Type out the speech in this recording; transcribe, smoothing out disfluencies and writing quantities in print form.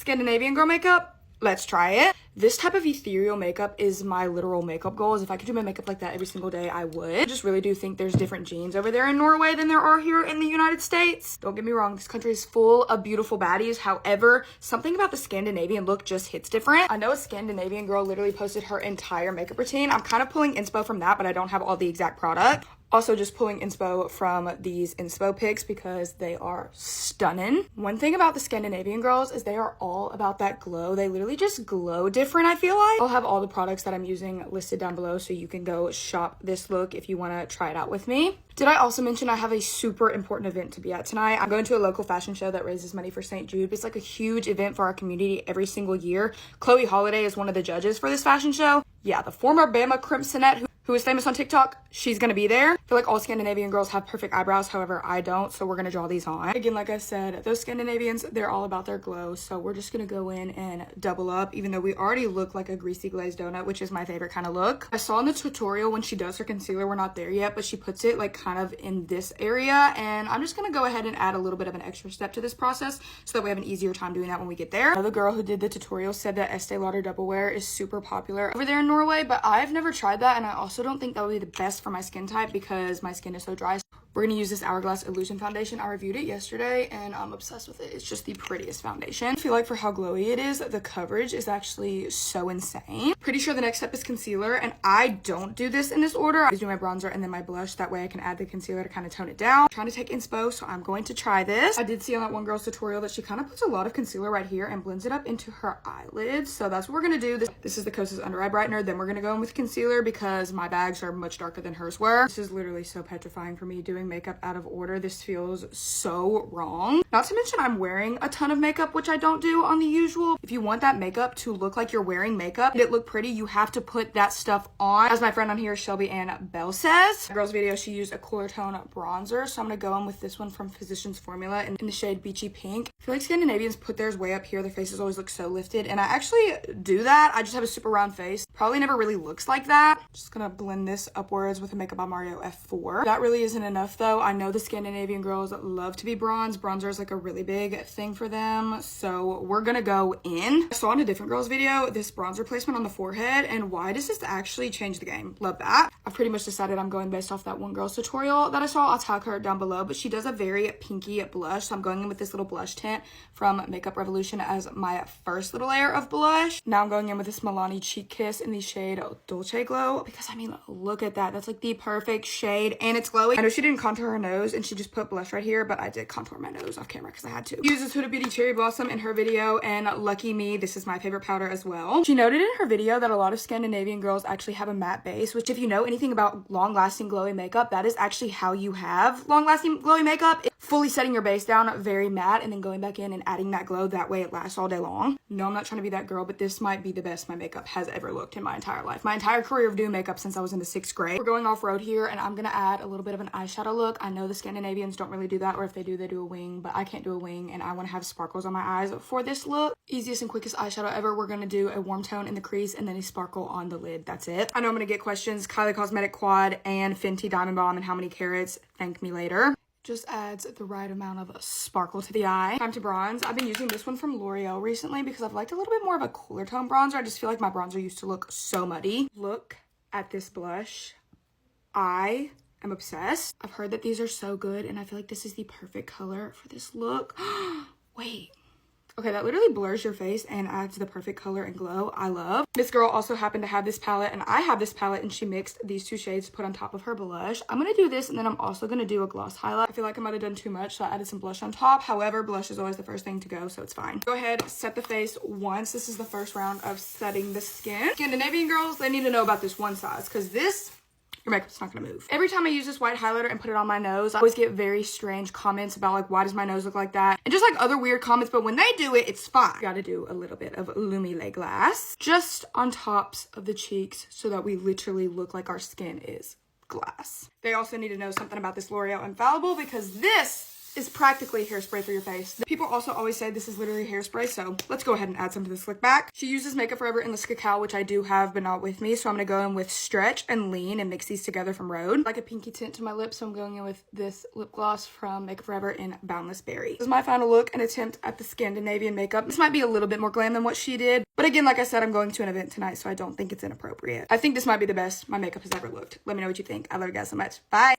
Scandinavian girl makeup. Let's try it. This type of ethereal makeup is my literal makeup goals. If I could do my makeup like that every single day, I would. I just really do think there's different genes over there in Norway than there are here in the United States. Don't get me wrong, this country is full of beautiful baddies. However, something about the Scandinavian look just hits different. I know a Scandinavian girl literally posted her entire makeup routine. I'm kind of pulling inspo from that, but I don't have all the exact product. Also just pulling inspo from these inspo pics because they are stunning. One thing about the Scandinavian girls is they are all about that glow. They literally just glow different, I feel like. I'll have all the products that I'm using listed down below so you can go shop this look if you want to try it out with me. Did I also mention I have a super important event to be at tonight? I'm going to a local fashion show that raises money for St. Jude. It's like a huge event for our community every single year. Chloe Holiday is one of the judges for this fashion show. Yeah, the former Bama Crimsonette who is famous on TikTok, she's gonna be there. I feel like all Scandinavian girls have perfect eyebrows, however, I don't, so we're gonna draw these on. Again, like I said, those Scandinavians, they're all about their glow, so we're just gonna go in and double up, even though we already look like a greasy glazed donut, which is my favorite kind of look. I saw in the tutorial when she does her concealer, we're not there yet, but she puts it like kind of in this area, and I'm just gonna go ahead and add a little bit of an extra step to this process so that we have an easier time doing that when we get there. The girl who did the tutorial said that Estee Lauder Double Wear is super popular over there in Norway, but I've never tried that, and I also don't think that would be the best for my skin type because my skin is so dry. We're gonna use this Hourglass Illusion foundation. I reviewed it yesterday and I'm obsessed with it. It's just the prettiest foundation. I feel like for how glowy it is, the coverage is actually so insane. Pretty sure the next step is concealer, and I don't do this in this order. I do my bronzer and then my blush. That way I can add the concealer to kind of tone it down. I'm trying to take inspo, so I'm going to try this. I did see on that one girl's tutorial that she kind of puts a lot of concealer right here and blends it up into her eyelids. So that's what we're gonna do. This is the Kosas Under Eye Brightener. Then we're gonna go in with concealer because my bags are much darker than hers were. This is literally so petrifying for me doing makeup out of order. This feels so wrong. Not to mention I'm wearing a ton of makeup, which I don't do on the usual. If you want that makeup to look like you're wearing makeup and it look pretty, you have to put that stuff on. As my friend on here, Shelby Ann Bell says. The girl's video, she used a cooler tone bronzer, so I'm gonna go in with this one from Physicians Formula in the shade Beachy Pink. I feel like Scandinavians put theirs way up here. Their faces always look so lifted, and I actually do that. I just have a super round face. Probably never really looks like that. Just gonna blend this upwards with a Makeup by Mario F4. That really isn't enough though. I know the Scandinavian girls love to be bronze. Bronzer is like a really big thing for them, so we're gonna go in. I saw in a different girl's video this bronzer placement on the forehead, and why does this actually change the game? Love that. I've pretty much decided I'm going based off that one girl's tutorial that I saw. I'll tag her down below, but she does a very pinky blush, so I'm going in with this little blush tint from Makeup Revolution as my first little layer of blush. Now I'm going in with this Milani Cheek Kiss in the shade Dolce Glow because I mean, look at that. That's like the perfect shade and it's glowy. I know she didn't contour her nose and she just put blush right here, but I did contour my nose off camera because I had to. Uses Huda Beauty Cherry Blossom in her video, and lucky me, this is my favorite powder as well. She noted in her video that a lot of Scandinavian girls actually have a matte base, which if you know anything about long-lasting glowy makeup, that is actually how you have long-lasting glowy makeup. Fully setting your base down very matte and then going back in and adding that glow. That way it lasts all day long. No, I'm not trying to be that girl, but this might be the best my makeup has ever looked in my entire life. My entire career of doing makeup since I was in the 6th grade. We're going off-road here, and I'm gonna add a little bit of an eyeshadow look. I know the Scandinavians don't really do that, or if they do, they do a wing, but I can't do a wing, and I want to have sparkles on my eyes for this look. Easiest and quickest eyeshadow ever. We're gonna do a warm tone in the crease and then a sparkle on the lid. That's it. I know I'm gonna get questions. Kylie Cosmetic Quad and Fenty Diamond Bomb and how many carats? Thank me later. Just adds the right amount of sparkle to the eye. Time to bronze. I've been using this one from L'Oreal recently because I've liked a little bit more of a cooler tone bronzer. I just feel like my bronzer used to look so muddy. Look at this blush. I am obsessed. I've heard that these are so good, and I feel like this is the perfect color for this look. Wait. Okay, that literally blurs your face and adds the perfect color and glow I love. This girl also happened to have this palette, and I have this palette, and she mixed these two shades to put on top of her blush. I'm gonna do this, and then I'm also gonna do a gloss highlight. I feel like I might have done too much, so I added some blush on top. However, blush is always the first thing to go, so it's fine. Go ahead, set the face once. This is the first round of setting the skin. Scandinavian girls, they need to know about this one size, because this, your makeup's not gonna move. Every time I use this white highlighter and put it on my nose, I always get very strange comments about like, why does my nose look like that? And just like other weird comments, but when they do it, it's fine. Gotta do a little bit of Lumile glass just on tops of the cheeks so that we literally look like our skin is glass. They also need to know something about this L'Oreal Infallible because this is practically hairspray for your face. People also always say this is literally hairspray, so let's go ahead and add some to the slick back. She uses Makeup Forever in the Cacao, which I do have but not with me, so I'm gonna go in with Stretch and Lean and mix these together from Rhode. Like a pinky tint to my lips, so I'm going in with this lip gloss from Makeup Forever in Boundless Berry. This is my final look, an attempt at the Scandinavian makeup. This might be a little bit more glam than what she did, but again, like I said, I'm going to an event tonight, so I don't think it's inappropriate. I think this might be the best my makeup has ever looked. Let me know what you think. I love you guys so much. Bye!